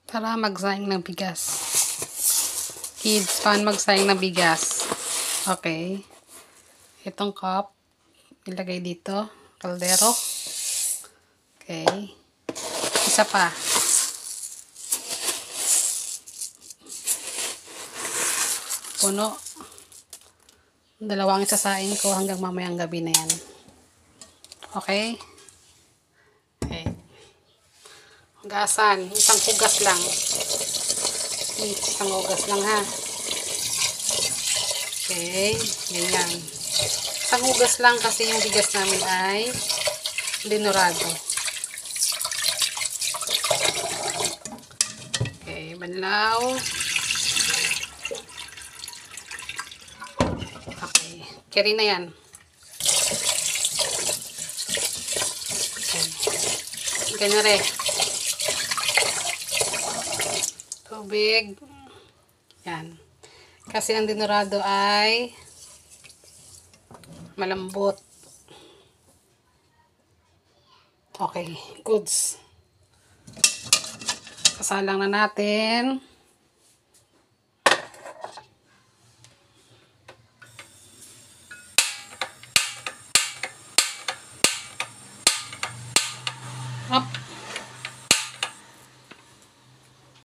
Tara, magsaing ng bigas. Kids, paano magsaing ng bigas? Okay. Itong cup, ilagay dito. Kaldero. Okay. Isa pa. Puno. Dalawang isasaing ko hanggang mamayang gabi na yan. Okay. Okay. Hugasan. Isang hugas lang. Isang hugas lang ha. Okay. Ganyan. Isang hugas lang kasi yung bigas namin ay dinurado. Okay. Banlaw. Okay. Carry na yan. Okay. Ganyan rin. Tubig. Yan. Kasi ang dinurado ay malambot. Okay. Goods. Sasalang na natin.